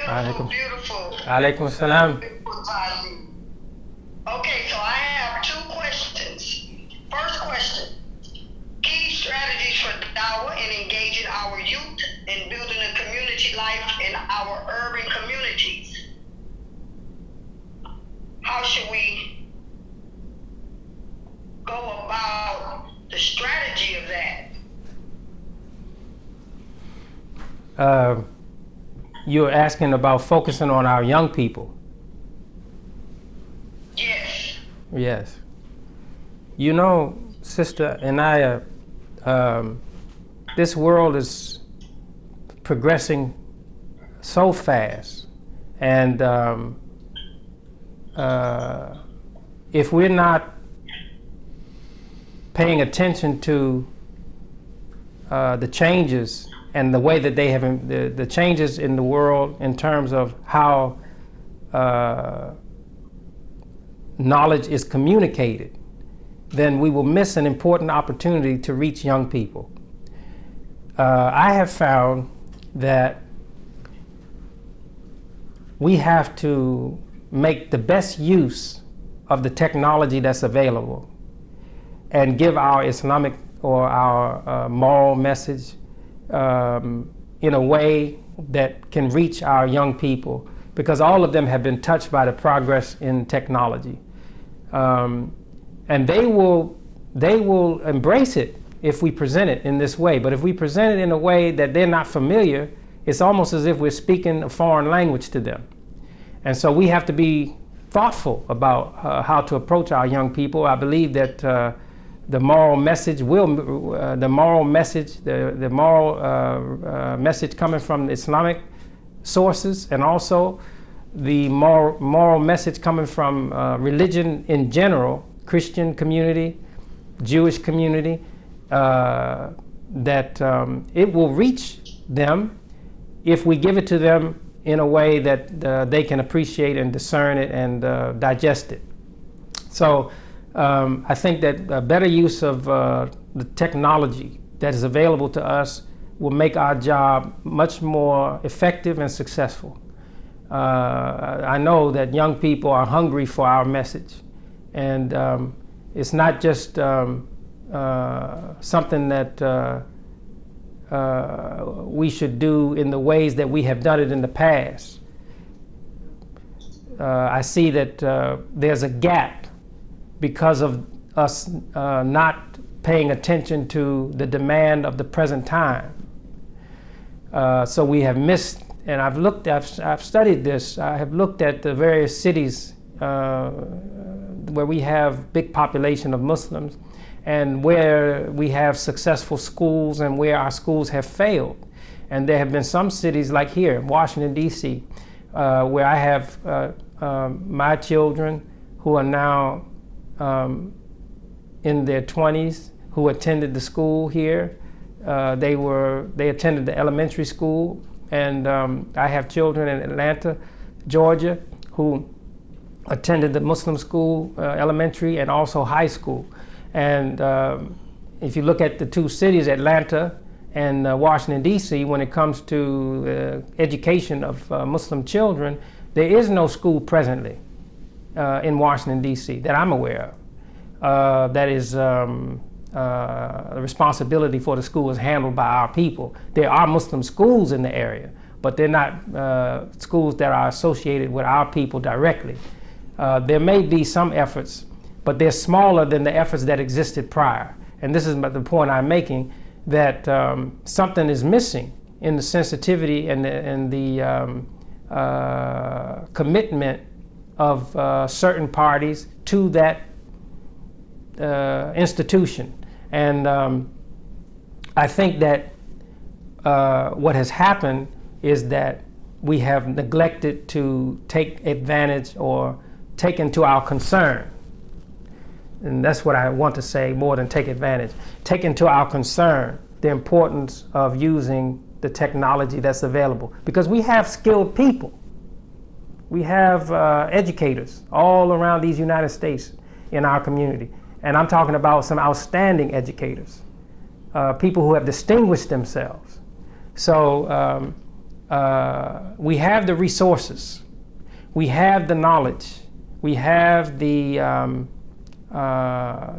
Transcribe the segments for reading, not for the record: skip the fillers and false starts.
Alaikum. beautiful. Alaikum salam. Okay, so I have two questions. First question, key strategies for dawah in engaging our youth in building a community life in our urban communities. How should we go about the strategy of that? You're asking about focusing on our young people. Yes. Yes. You know, Sister Anaya, this world is progressing so fast, and if we're not paying attention to the changes and the way that they have the changes in the world in terms of how knowledge is communicated, then we will miss an important opportunity to reach young people. I have found that we have to make the best use of the technology that's available and give our Islamic or our moral message in a way that can reach our young people, because all of them have been touched by the progress in technology, and they will embrace it if we present it in this way. But if we present it in a way that they're not familiar, it's almost as if we're speaking a foreign language to them. And so we have to be thoughtful about how to approach our young people. I believe that the moral message message coming from Islamic sources, and also the moral message coming from religion in general, Christian community, Jewish community, that it will reach them if we give it to them in a way that they can appreciate and discern it and digest it. So I think that a better use of the technology that is available to us will make our job much more effective and successful. I know that young people are hungry for our message, and it's not just something that we should do in the ways that we have done it in the past. I see that there's a gap because of us not paying attention to the demand of the present time. So we have missed, and I've studied this. I have looked at the various cities where we have big population of Muslims, and where we have successful schools and where our schools have failed. And there have been some cities like here, Washington, D.C., where I have my children who are now in their 20s who attended the school here. They attended the elementary school, and I have children in Atlanta, Georgia, who attended the Muslim school, elementary and also high school. And if you look at the two cities, Atlanta and Washington, D.C., when it comes to education of Muslim children, there is no school presently in Washington, D.C. that I'm aware of. That is the responsibility for the school is handled by our people. There are Muslim schools in the area, but they're not schools that are associated with our people directly. There may be some efforts, but they're smaller than the efforts that existed prior. And this is the point I'm making, that something is missing in the sensitivity and the commitment of certain parties to that institution. And I think that what has happened is that we have neglected to take advantage or take into our concern. And that's what I want to say, more than take advantage. Take into our concern the importance of using the technology that's available. Because we have skilled people. We have educators all around these United States in our community. And I'm talking about some outstanding educators, people who have distinguished themselves. So we have the resources, we have the knowledge, we have the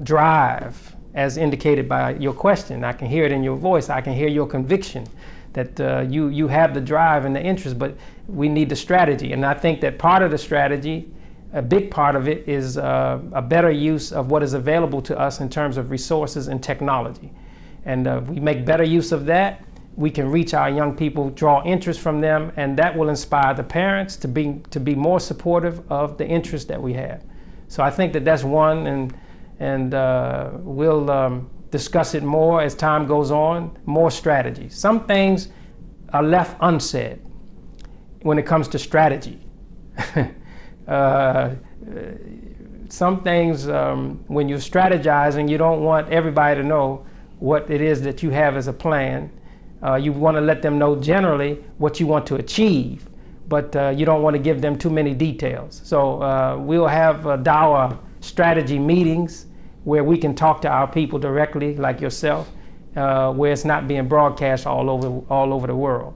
drive, as indicated by your question. I can hear it in your voice. I can hear your conviction that you have the drive and the interest, but we need the strategy. And I think that part of the strategy, a big part of it, is a better use of what is available to us in terms of resources and technology. And if we make better use of that, we can reach our young people, draw interest from them, and that will inspire the parents to be more supportive of the interest that we have. So I think that that's one, and we'll discuss it more as time goes on, more strategies. Some things are left unsaid when it comes to strategy. Some things, when you're strategizing, you don't want everybody to know what it is that you have as a plan. You want to let them know generally what you want to achieve, but you don't want to give them too many details. So we'll have Dawah strategy meetings where we can talk to our people directly, like yourself, where it's not being broadcast all over the world.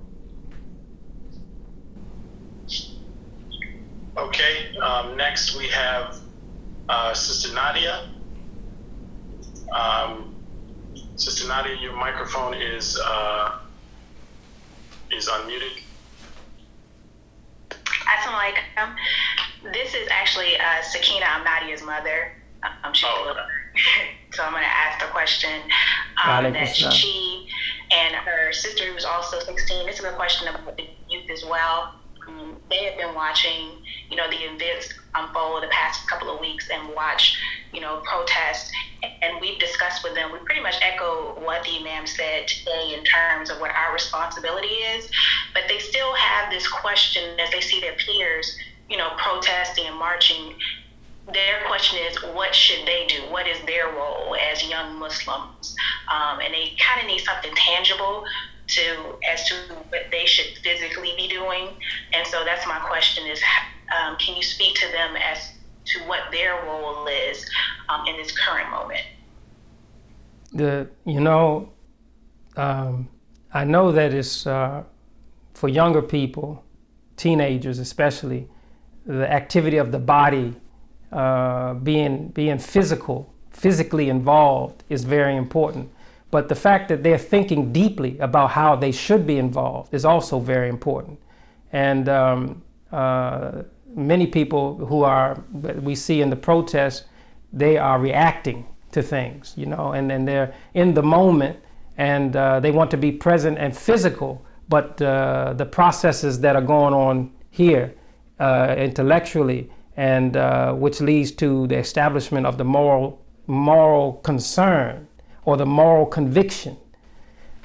Okay, next we have Sister Nadia. Sister Nadia, your microphone is unmuted. Assalamu alaikum. This is actually Sakina. I'm Nadia's mother. So I'm going to ask the question that she and her sister, who's also 16, this is a question about the youth as well. They have been watching, the events unfold the past couple of weeks and watch, protests. And we've discussed with them, we pretty much echo what the Imam said today in terms of what our responsibility is. But they still have this question as they see their peers, protesting and marching. Their question is, what should they do? What is their role as young Muslims? And they kind of need something tangible as to what they should physically be doing. And so that's my question is, can you speak to them as to what their role is in this current moment? I know that it's for younger people, teenagers especially, the activity of the body, being physically involved is very important. But the fact that they're thinking deeply about how they should be involved is also very important. And many people we see in the protests, they are reacting to things, and they're in the moment, and they want to be present and physical, but the processes that are going on here intellectually, and which leads to the establishment of the moral concern or the moral conviction,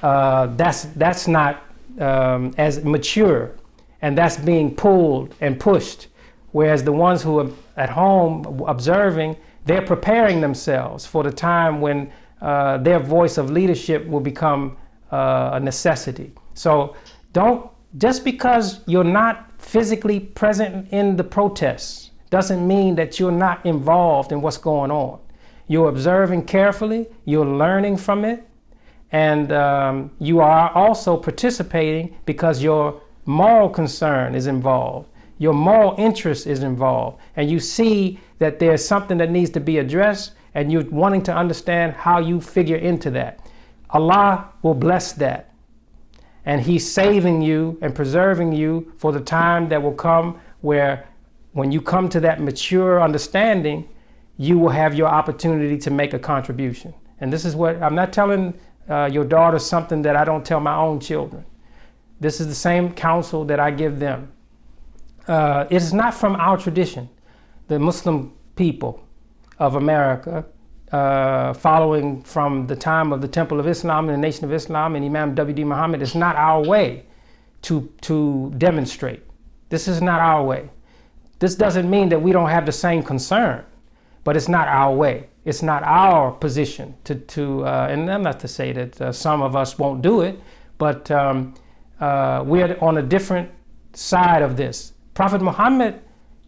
that's not as mature, and that's being pulled and pushed. Whereas the ones who are at home observing, they're preparing themselves for the time when their voice of leadership will become a necessity. So just because you're not physically present in the protests doesn't mean that you're not involved in what's going on. You're observing carefully, you're learning from it, and you are also participating because your moral concern is involved. Your moral interest is involved, and you see that there's something that needs to be addressed, and you're wanting to understand how you figure into that. Allah will bless that, and He's saving you and preserving you for the time that will come where, when you come to that mature understanding, you will have your opportunity to make a contribution. And this is what I'm not telling your daughter something that I don't tell my own children. This is the same counsel that I give them. It is not from our tradition. The Muslim people of America, following from the time of the Temple of Islam and the Nation of Islam and Imam W, Deen Mohammed, it's not our way to demonstrate. This is not our way. This doesn't mean that we don't have the same concern, but it's not our way. It's not our position and I'm not to say that some of us won't do it, but we're on a different side of this. Prophet Muhammad,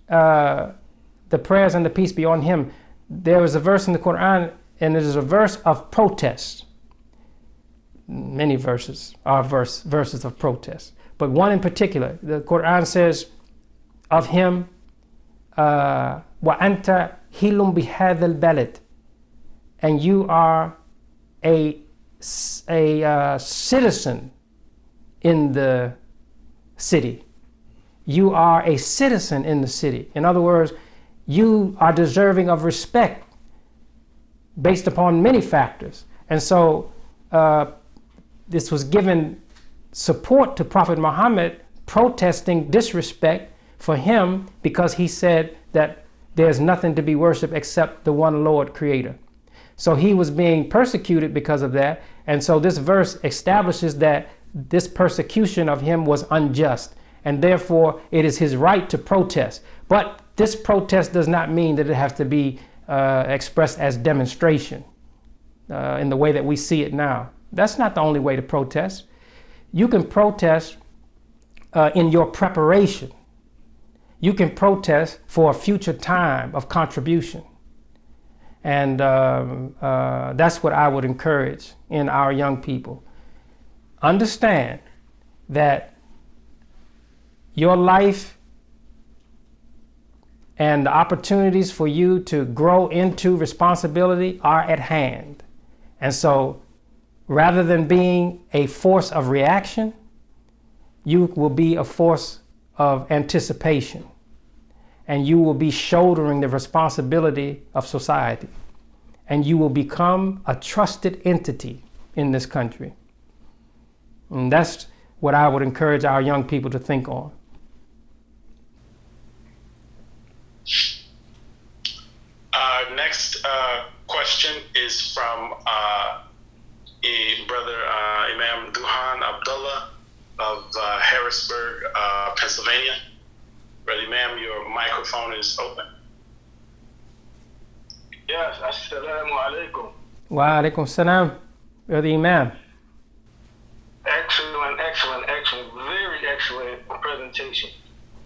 the prayers and the peace be on him, there is a verse in the Quran, and it is a verse of protest. Many verses are verses of protest. but one in particular. The Quran says of him, وَأَنْتَ هِلٌ بِهَذَا الْبَلَدِ, and you are a citizen in the city. You are a citizen in the city. In other words, you are deserving of respect based upon many factors. And so this was given support to Prophet Muhammad protesting disrespect for him because he said that there's nothing to be worshipped except the one Lord Creator. So he was being persecuted because of that. And so this verse establishes that this persecution of him was unjust, and therefore it is his right to protest. But this protest does not mean that it has to be expressed as demonstration in the way that we see it now. That's not the only way to protest. You can protest in your preparation. You can protest for a future time of contribution. And that's what I would encourage in our young people. Understand that your life and the opportunities for you to grow into responsibility are at hand. And so rather than being a force of reaction, you will be a force of anticipation, and you will be shouldering the responsibility of society, and you will become a trusted entity in this country. And that's what I would encourage our young people to think on. Next question is from Brother Imam Abdullah of Harrisburg, Pennsylvania. Brother Imam, your microphone is open. Yes, assalamu alaikum. Wa alaikum salam, Brother Imam. Excellent. Very excellent presentation.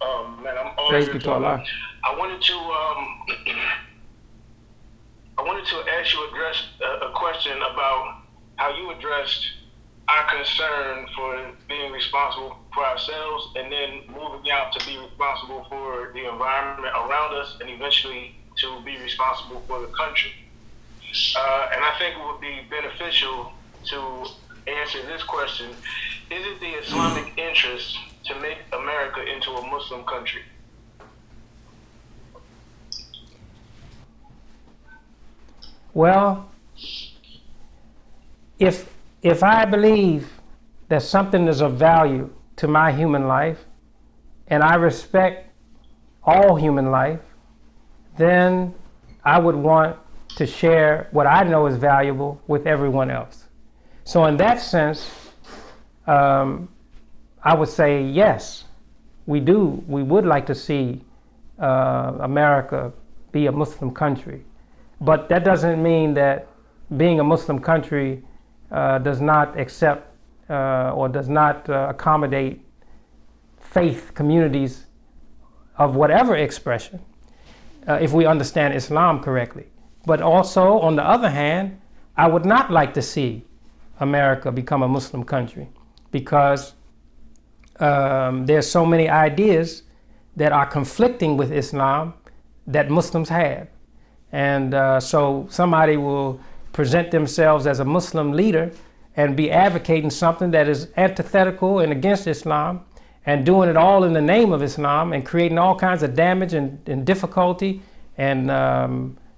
Man, I'm Praise honored be to Allah. I wanted to ask you a question about how you addressed our concern for being responsible for ourselves, and then moving out to be responsible for the environment around us, and eventually to be responsible for the country. And I think it would be beneficial to answer this question: is it the Islamic interest to make America into a Muslim country? Well, if I believe that something is of value to my human life, and I respect all human life, then I would want to share what I know is valuable with everyone else. So in that sense, I would say yes, we would like to see America be a Muslim country. But that doesn't mean that being a Muslim country does not accept or does not accommodate faith communities of whatever expression, if we understand Islam correctly. But also, on the other hand, I would not like to see America become a Muslim country, because there's so many ideas that are conflicting with Islam that Muslims have. And so somebody will present themselves as a Muslim leader and be advocating something that is antithetical and against Islam, and doing it all in the name of Islam, and creating all kinds of damage and difficulty and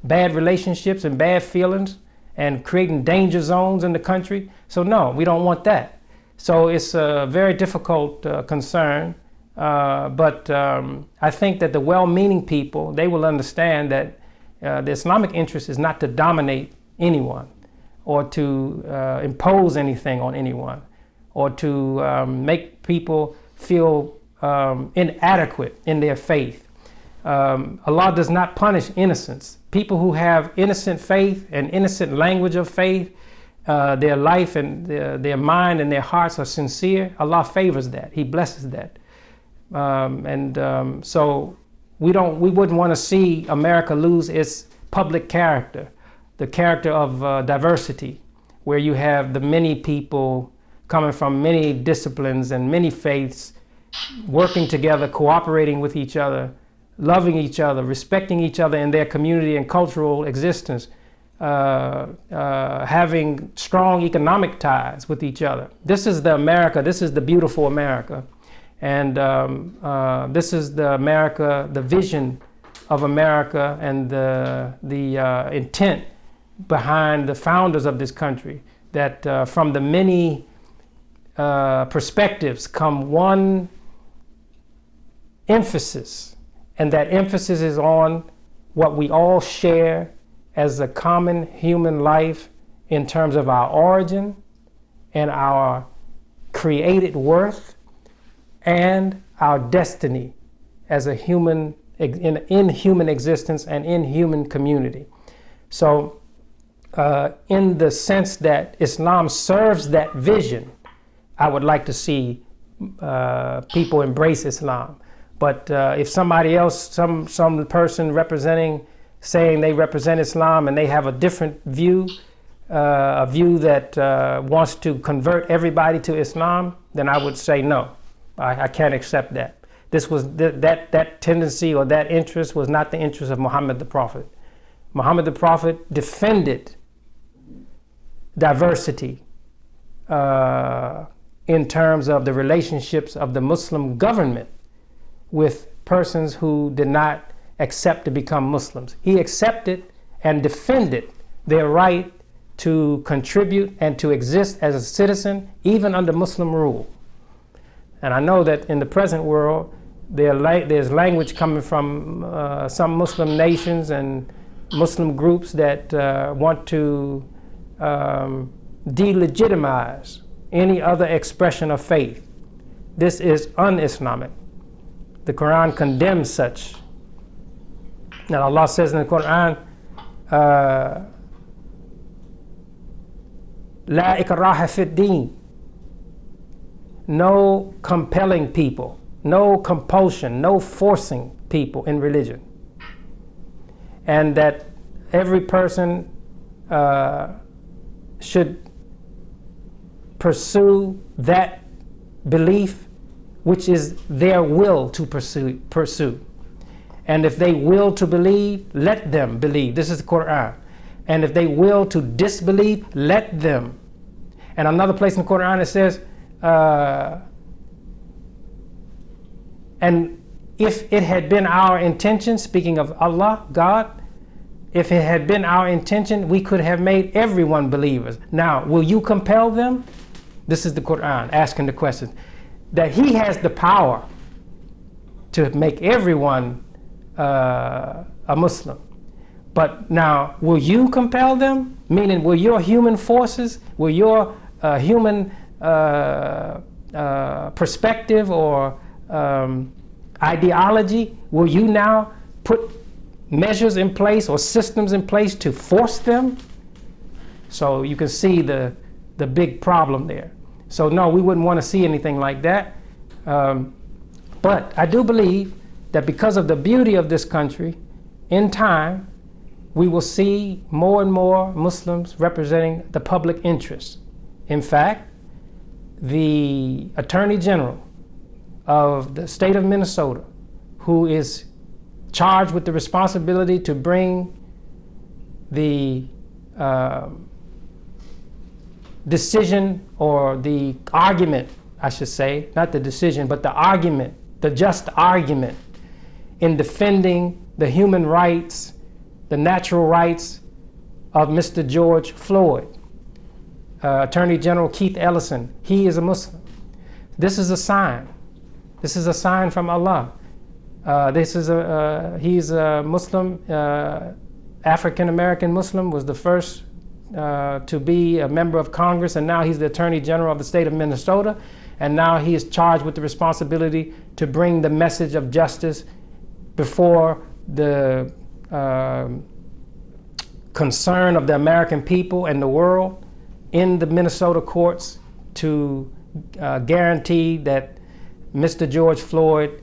bad relationships and bad feelings, and creating danger zones in the country. So no, we don't want that. So it's a very difficult concern, but I think that the well-meaning people, they will understand that the Islamic interest is not to dominate anyone, or to impose anything on anyone, or to make people feel inadequate in their faith. Allah does not punish innocence. People who have innocent faith and innocent language of faith, their life and their mind and their hearts are sincere, Allah favors that. He blesses that. So we wouldn't want to see America lose its public character, the character of diversity, where you have the many people coming from many disciplines and many faiths, working together, cooperating with each other, loving each other, respecting each other in their community and cultural existence, having strong economic ties with each other. This is the America, this is the beautiful America. And this is the America, the vision of America and the intent behind the founders of this country, that from the many perspectives come one emphasis, and that emphasis is on what we all share as a common human life in terms of our origin and our created worth and our destiny as a human in human existence and in human community. So in the sense that Islam serves that vision, I would like to see people embrace Islam. But if somebody else, some person saying they represent Islam and they have a different view, a view that wants to convert everybody to Islam, then I would say no, I can't accept that. This was that tendency or that interest was not the interest of Muhammad the Prophet. Muhammad the Prophet defended diversity in terms of the relationships of the Muslim government with persons who did not accept to become Muslims. He accepted and defended their right to contribute and to exist as a citizen, even under Muslim rule. And I know that in the present world, there's language coming from some Muslim nations and Muslim groups that want to delegitimize any other expression of faith. This is un-Islamic. The Quran condemns such. Now Allah says in the Quran, La ikraha fid deen. No compelling people, no compulsion, no forcing people in religion. And that every person should pursue that belief which is their will to pursue. And if they will to believe, let them believe. This is the Quran. And if they will to disbelieve, let them. And another place in the Quran it says, and if it had been our intention, speaking of Allah, God, if it had been our intention, we could have made everyone believers. Now, will you compel them? This is the Quran asking the question. That He has the power to make everyone a Muslim. But now, will you compel them? Meaning, will your human forces, will your human perspective or ideology, will you now put measures in place or systems in place to force them? So you can see the big problem there. So no, we wouldn't want to see anything like that. But I do believe that because of the beauty of this country, in time, we will see more and more Muslims representing the public interest. In fact, the Attorney General of the state of Minnesota, who is charged with the responsibility to bring the decision or the argument, I should say, not the decision, but the argument, the just argument in defending the human rights, the natural rights of Mr. George Floyd. Attorney General Keith Ellison, he is a Muslim. This is a sign. This is a sign from Allah. He's a Muslim, African American Muslim, was the first to be a member of Congress, and now he's the Attorney General of the state of Minnesota, and now he is charged with the responsibility to bring the message of justice before the concern of the American people and the world in the Minnesota courts to guarantee that Mr. George Floyd,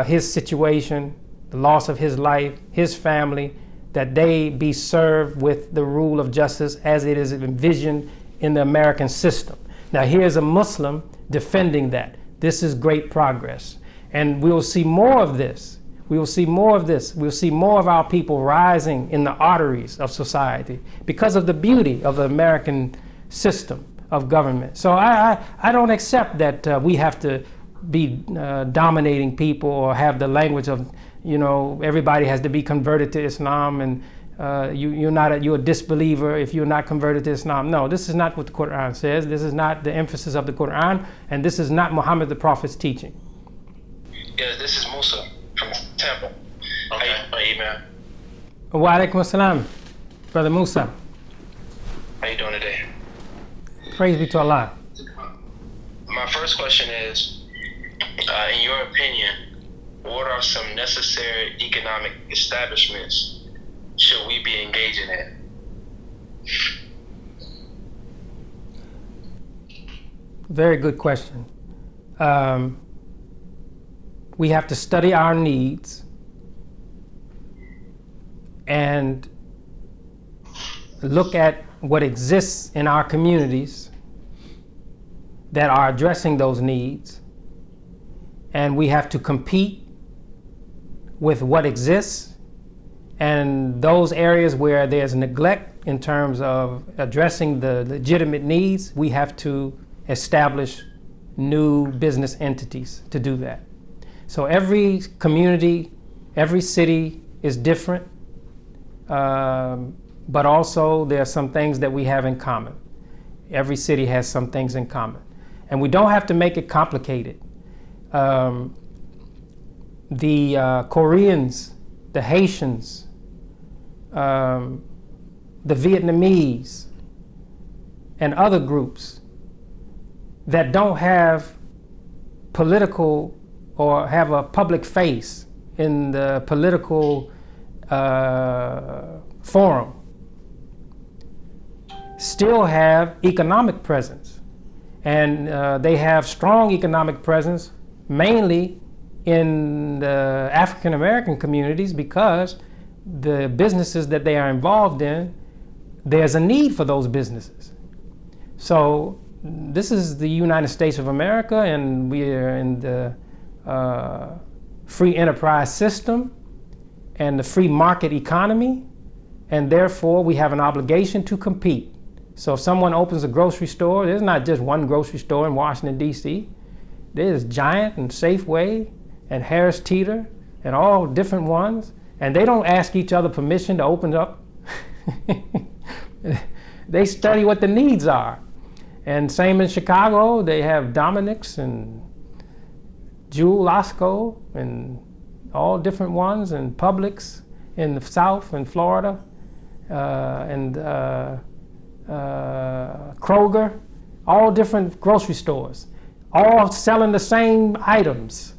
his situation, the loss of his life, his family, that they be served with the rule of justice as it is envisioned in the American system. Now here's a Muslim defending that. This is great progress. And we will see more of this. We will see more of this. We'll see more of our people rising in the arteries of society because of the beauty of the American system of government. So I don't accept that we have to be dominating people or have the language of, everybody has to be converted to Islam and you're a disbeliever if you're not converted to Islam. No, this is not what the Quran says. This is not the emphasis of the Quran, and this is not Muhammad the Prophet's teaching. Yeah, this is Musa from Tampa. Okay. Hey, man. Wa alaikum assalam, Brother Musa. How you doing today? Praise be to Allah. My first question is, in your opinion, what are some necessary economic establishments should we be engaging in? Very good question. We have to study our needs and look at what exists in our communities that are addressing those needs, and we have to compete with what exists. And those areas where there's neglect in terms of addressing the legitimate needs, we have to establish new business entities to do that. So every community, every city is different, but also there are some things that we have in common. Every city has some things in common. And we don't have to make it complicated. The Koreans, the Haitians, the Vietnamese, and other groups that don't have political or have a public face in the political forum still have economic presence. And they have strong economic presence mainly in the African American communities because the businesses that they are involved in, there's a need for those businesses. So this is the United States of America, and we are in the free enterprise system and the free market economy, and therefore we have an obligation to compete. So if someone opens a grocery store, there's not just one grocery store in Washington, D.C. There's Giant and Safeway and Harris Teeter and all different ones, and they don't ask each other permission to open up. They study what the needs are. And same in Chicago, they have Dominic's and Jewel Osco and all different ones, and Publix in the South and Florida, and Kroger, all different grocery stores, all selling the same items,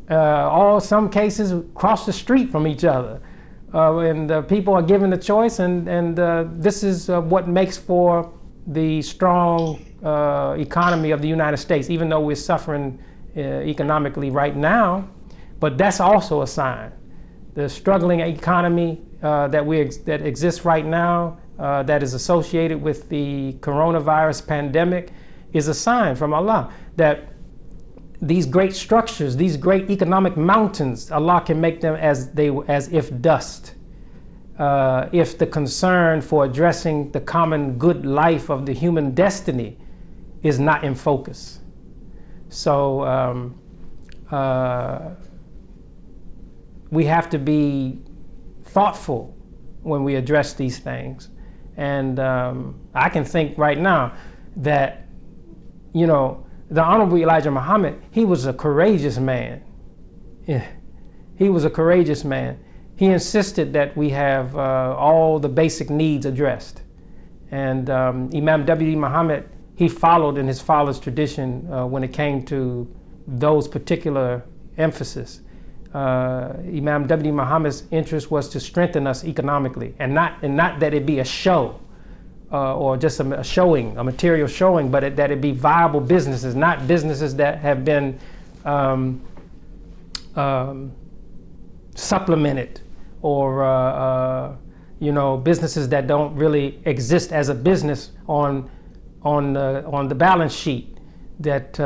all some cases across the street from each other. And people are given the choice, and this is what makes for the strong economy of the United States, even though we're suffering economically right now. But that's also a sign. The struggling economy that exists right now, that is associated with the coronavirus pandemic, is a sign from Allah that these great structures, these great economic mountains, Allah can make them as if dust. If the concern for addressing the common good life of the human destiny is not in focus. So we have to be thoughtful when we address these things. And I can think right now that, the Honorable Elijah Muhammad, he was a courageous man. Yeah. He was a courageous man. He insisted that we have all the basic needs addressed. And Imam W. Muhammad, he followed in his father's tradition when it came to those particular emphasis. Imam W. Muhammad's interest was to strengthen us economically, and not that it be a show or just a showing, a material showing, but that it be viable businesses, not businesses that have been supplemented, or businesses that don't really exist as a business on on the balance sheet that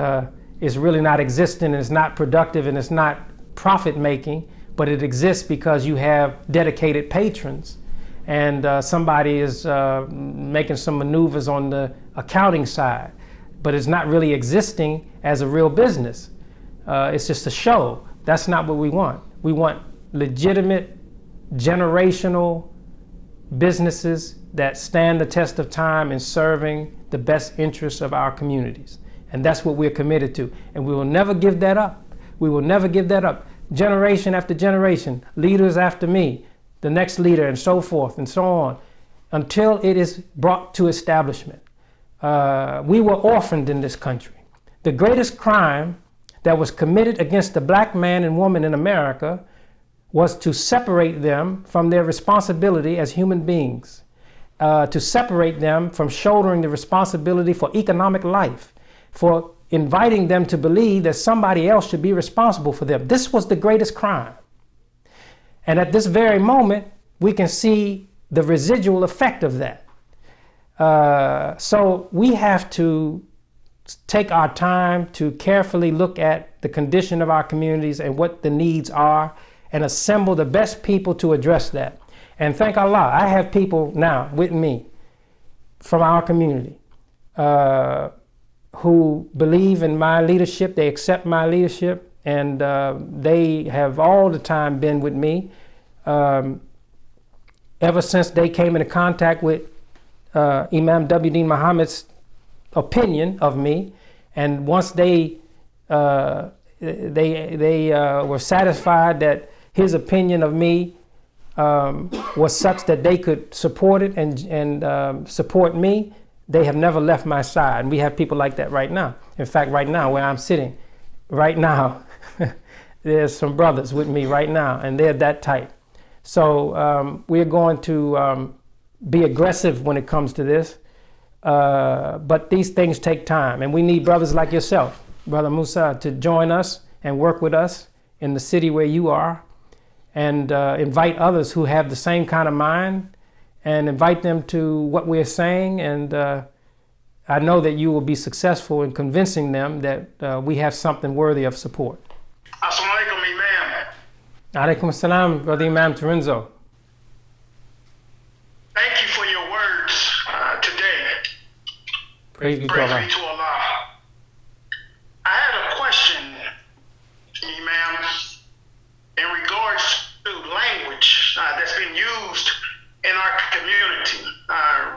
is really not existent, and it's not productive, and it's not profit making, but it exists because you have dedicated patrons, and somebody is making some maneuvers on the accounting side, but it's not really existing as a real business. It's just a show. That's not what we want. We want legitimate, generational businesses that stand the test of time in serving the best interests of our communities. And that's what we're committed to. And we will never give that up. We will never give that up. Generation after generation, leaders after me, the next leader, and so forth and so on, until it is brought to establishment. We were orphaned in this country. The greatest crime that was committed against the black man and woman in America was to separate them from their responsibility as human beings, to separate them from shouldering the responsibility for economic life, for inviting them to believe that somebody else should be responsible for them. This was the greatest crime. And at this very moment, we can see the residual effect of that. So we have to take our time to carefully look at the condition of our communities and what the needs are, and assemble the best people to address that. And thank Allah, I have people now with me from our community who believe in my leadership, they accept my leadership, and they have all the time been with me ever since they came into contact with Imam W. Deen Muhammad's opinion of me. And once they were satisfied that his opinion of me was such that they could support it and support me, they have never left my side. And we have people like that right now. In fact, right now, where I'm sitting, right now, there's some brothers with me right now, and they're that tight. So we're going to be aggressive when it comes to this, but these things take time, and we need brothers like yourself, Brother Musa, to join us and work with us in the city where you are, and invite others who have the same kind of mind, and invite them to what we're saying. And I know that you will be successful in convincing them that we have something worthy of support. Assalamu alaikum, Imam. Alaikum assalam, Brother Imam Terenzo. Thank you for your words today. Praise be to Praise Allah. be to Allah. I had a question, Imam, in regards to language that's been used in our community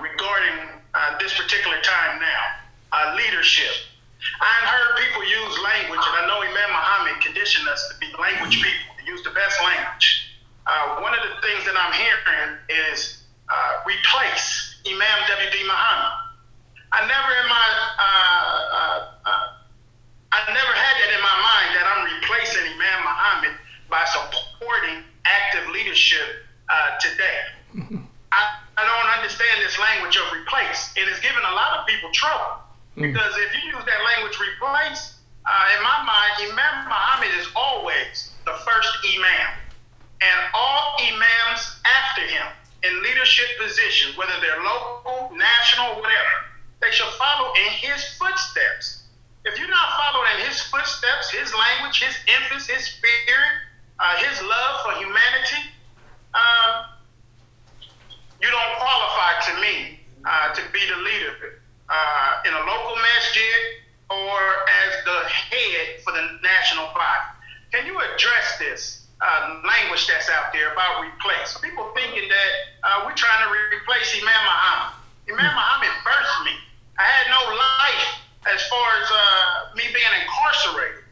regarding this particular time now, leadership. I've heard people use language, and I know Imam Muhammad conditioned us to be language people, to use the best language. One of the things that I'm hearing is replace Imam W. D. Muhammad. I never had that in my mind, that I'm replacing Imam Muhammad by supporting active leadership today. I don't understand this language of replace. It has given a lot of people trouble, because if you use that language replace, in my mind, Imam Muhammad is always the first Imam, and all Imams after him in leadership positions, whether they're local, national, whatever, they should follow in his footsteps. If you're not following in his footsteps, his language, his emphasis, his spirit, his love for humanity, you don't qualify to me to be the leader in a local masjid or as the head for the national body. Can you address this language that's out there about replace? People thinking that we're trying to replace Imam Muhammad. Imam Muhammad birthed me. I had no life as far as me being incarcerated,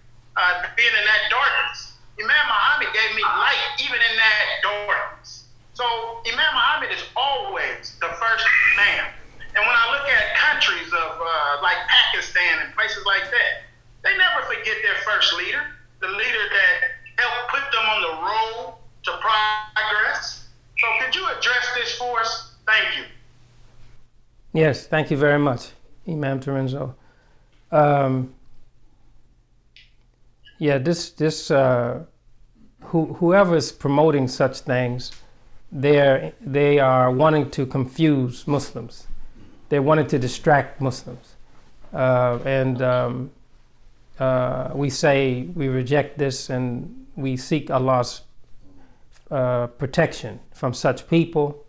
being in that darkness. Imam Muhammad gave me light even in that darkness. So Imam Muhammad is always the first man. And when I look at countries of like Pakistan and places like that, they never forget their first leader, the leader that helped put them on the road to progress. So could you address this for us? Thank you. Yes, thank you very much, Imam Terenzo. Whoever is promoting such things, they are wanting to confuse Muslims. They wanted to distract Muslims. We say we reject this and we seek Allah's protection from such people.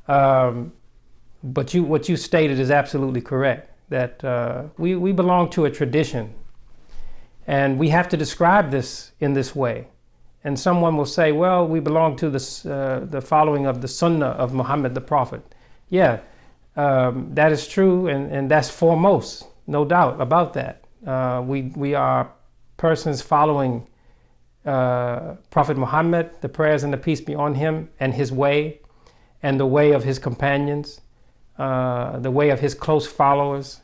But what you stated is absolutely correct, that we belong to a tradition, and we have to describe this in this way. And someone will say, well, we belong to the following of the Sunnah of Muhammad the Prophet. Yeah, that is true, and that's foremost, no doubt about that. We are persons following Prophet Muhammad, the prayers and the peace be on him, and his way, and the way of his companions, the way of his close followers,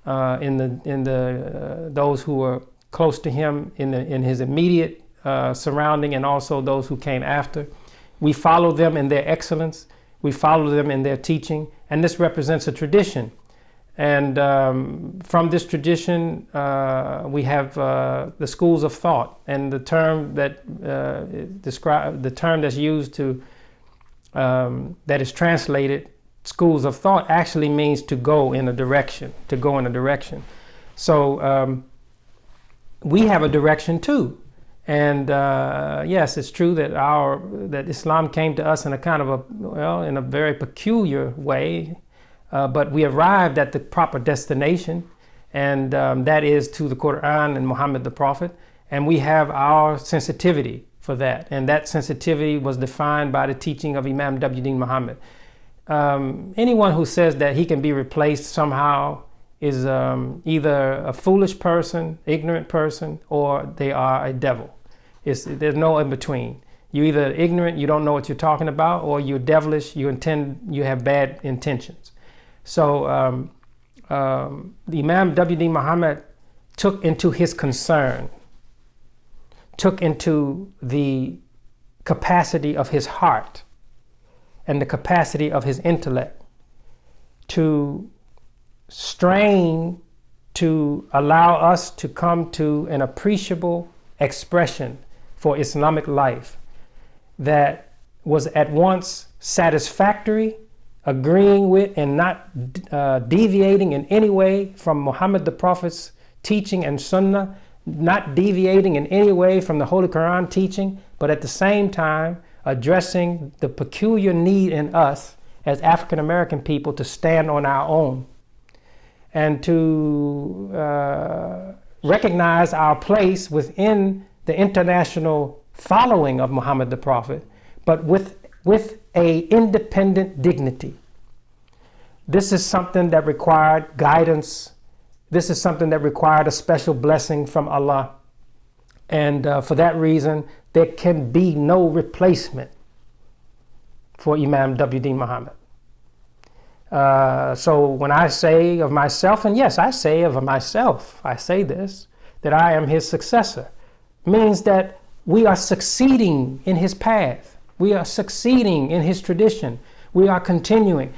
those who were close to him in his immediate surrounding, and also those who came after. We follow them in their excellence. We follow them in their teaching, and this represents a tradition. And from this tradition, we have the schools of thought, and the term that the term that's used to that is translated schools of thought actually means to go in a direction, to go in a direction. So we have a direction too. And yes, it's true that that Islam came to us in a kind of in a very peculiar way, but we arrived at the proper destination, and that is to the Quran and Muhammad the Prophet, and we have our sensitivity for that, and that sensitivity was defined by the teaching of Imam W. Deen Mohammed. Anyone who says that he can be replaced somehow is either a foolish person, ignorant person, or they are a devil. There's no in between. You're either ignorant, you don't know what you're talking about, or you're devilish, you have bad intentions. So the Imam W. Deen Mohammed took into his concern, took into the capacity of his heart and the capacity of his intellect to strain to allow us to come to an appreciable expression for Islamic life that was at once satisfactory, agreeing with and not deviating in any way from Muhammad the Prophet's teaching and Sunnah, not deviating in any way from the Holy Quran teaching, but at the same time addressing the peculiar need in us as African American people to stand on our own and to recognize our place within the international following of Muhammad the Prophet, but with a independent dignity. This is something that required guidance. This is something that required a special blessing from Allah. And for that reason, there can be no replacement for Imam W. Deen Mohammed. So when I say of myself, and yes, I say of myself, I say this, that I am his successor, means that we are succeeding in his path. We are succeeding in his tradition. We are continuing.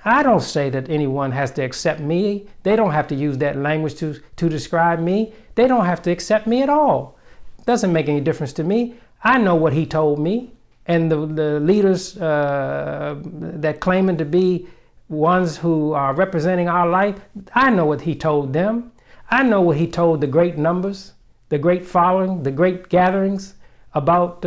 I don't say that anyone has to accept me. They don't have to use that language to describe me. They don't have to accept me at all. Doesn't make any difference to me. I know what he told me, and the leaders that claiming to be ones who are representing our life, I know what he told them. I know what he told the great numbers, the great following, the great gatherings about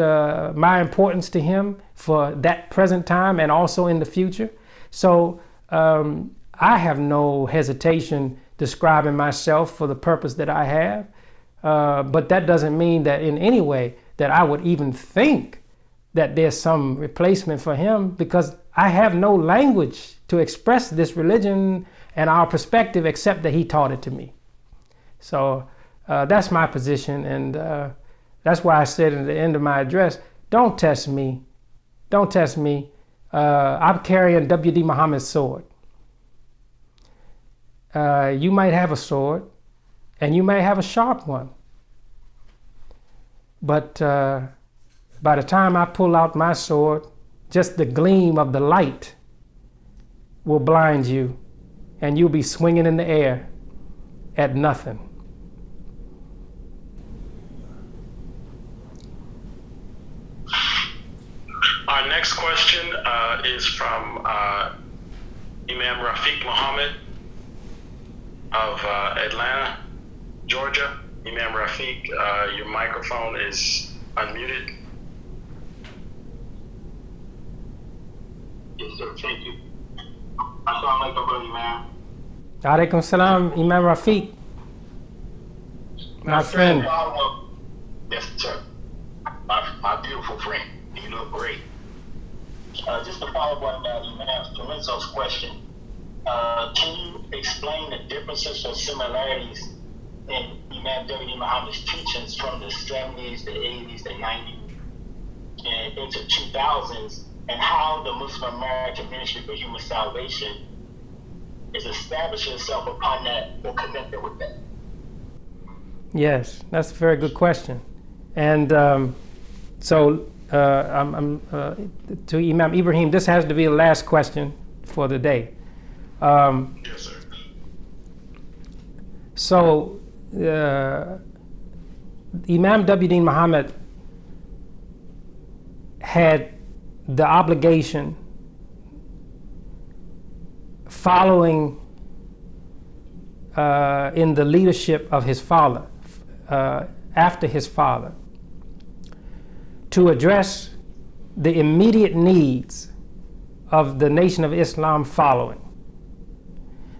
my importance to him for that present time and also in the future. So I have no hesitation describing myself for the purpose that I have. But that doesn't mean that in any way that I would even think that there's some replacement for him, because I have no language to express this religion and our perspective except that he taught it to me. So that's my position, and that's why I said at the end of my address, don't test me. Don't test me. I'm carrying W. D. Muhammad's sword. You might have a sword, and you may have a sharp one. But by the time I pull out my sword, just the gleam of the light will blind you, and you'll be swinging in the air at nothing. Our next question is from Imam Rafiq Muhammad of Atlanta, Georgia. Imam Rafiq, your microphone is unmuted. Yes, sir. Thank you. Assalamu alaikum, brother Imam. Alaikum salam, Imam Rafiq. My friend. Yes, sir. My beautiful friend. You look great. Just to follow up on Imam Lorenzo's question, can you explain the differences or similarities in Imam W. Muhammad's teachings from the 70s, the 80s, the 90s, and into 2000s, and how the Muslim American Ministry for Human Salvation is establishing itself upon that or connected with that? Yes, that's a very good question. And to Imam Ibrahim, this has to be the last question for the day. Yes, sir. So, Imam W. Deen Mohammed had the obligation, following in the leadership of his father, after his father, to address the immediate needs of the Nation of Islam following.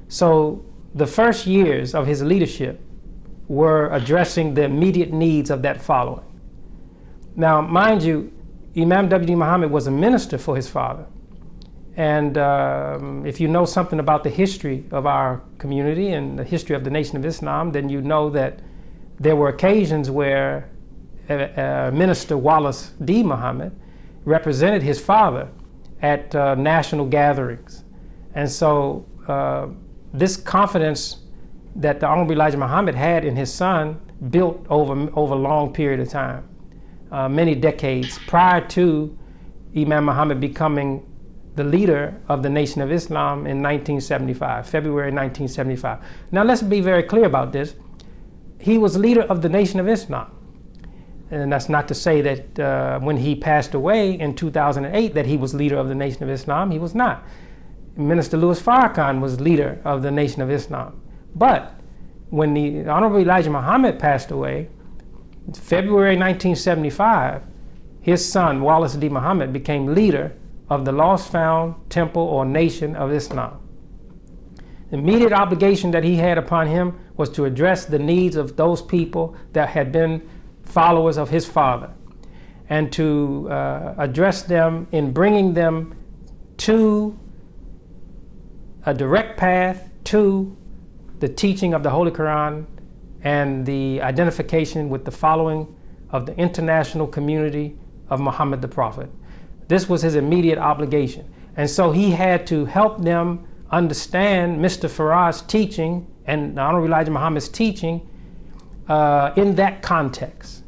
So the first years of his leadership were addressing the immediate needs of that following. Now, mind you, Imam W. Deen Mohammed was a minister for his father. And if you know something about the history of our community and the history of the Nation of Islam, then you know that there were occasions where Minister Wallace D Muhammad represented his father at national gatherings. And so this confidence that the Honorable Elijah Muhammad had in his son built over a long period of time, many decades prior to Imam Muhammad becoming the leader of the Nation of Islam in 1975, February 1975. Now let's be very clear about this. He was leader of the Nation of Islam. And that's not to say that when he passed away in 2008 that he was leader of the Nation of Islam. He was not. Minister Louis Farrakhan was leader of the Nation of Islam. But when the Honorable Elijah Muhammad passed away, February 1975, his son, Wallace D Muhammad, became leader of the lost found temple or Nation of Islam. The immediate obligation that he had upon him was to address the needs of those people that had been followers of his father, and to address them in bringing them to a direct path to the teaching of the Holy Quran and the identification with the following of the international community of Muhammad the Prophet. This was his immediate obligation. And so he had to help them understand Mr. Farah's teaching and the Honorable Elijah Muhammad's teaching in that context.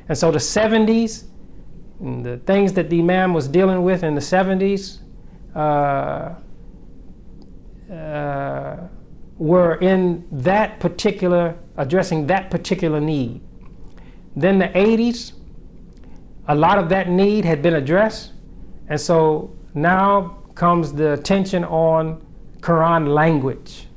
And so the 70s, and the things that the Imam was dealing with in the 70s were in that particular, addressing that particular need. Then the 80s, a lot of that need had been addressed. And so now comes the attention on Quran language.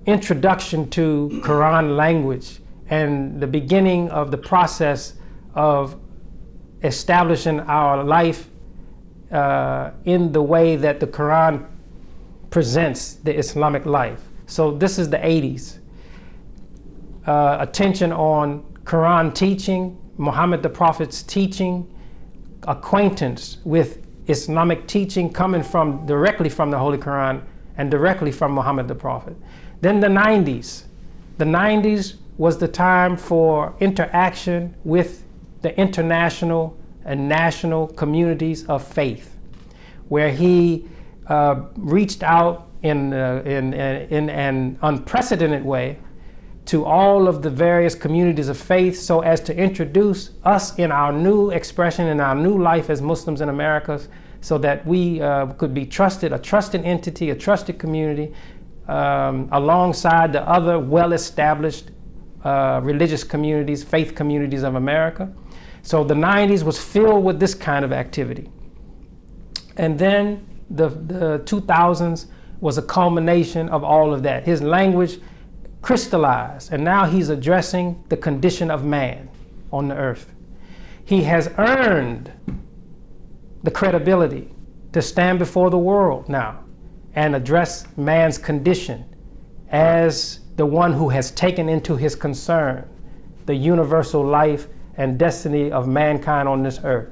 Introduction to Quran language and the beginning of the process of establishing our life in the way that the Quran presents the Islamic life. So this is the 80s. Attention on Quran teaching, Muhammad the Prophet's teaching, acquaintance with Islamic teaching coming from directly from the Holy Quran and directly from Muhammad the Prophet. Then the 90s. The 90s was the time for interaction with the international and national communities of faith, where he reached out in an unprecedented way to all of the various communities of faith so as to introduce us in our new expression, in our new life as Muslims in America, so that we could be trusted, a trusted entity, a trusted community, alongside the other well-established religious communities, faith communities of America. So the 90s was filled with this kind of activity. And then the 2000s was a culmination of all of that. His language crystallized, and now he's addressing the condition of man on the earth. He has earned the credibility to stand before the world now and address man's condition as the one who has taken into his concern the universal life and destiny of mankind on this earth.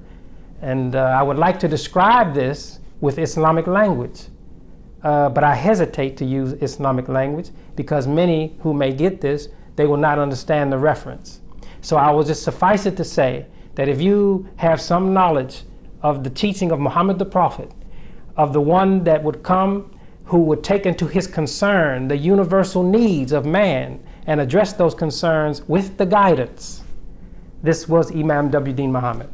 And I would like to describe this with Islamic language, but I hesitate to use Islamic language because many who may get this, they will not understand the reference. So I will just suffice it to say that if you have some knowledge of the teaching of Muhammad the Prophet, of the one that would come who would take into his concern the universal needs of man and address those concerns with the guidance, this was Imam W. Deen Mohammed.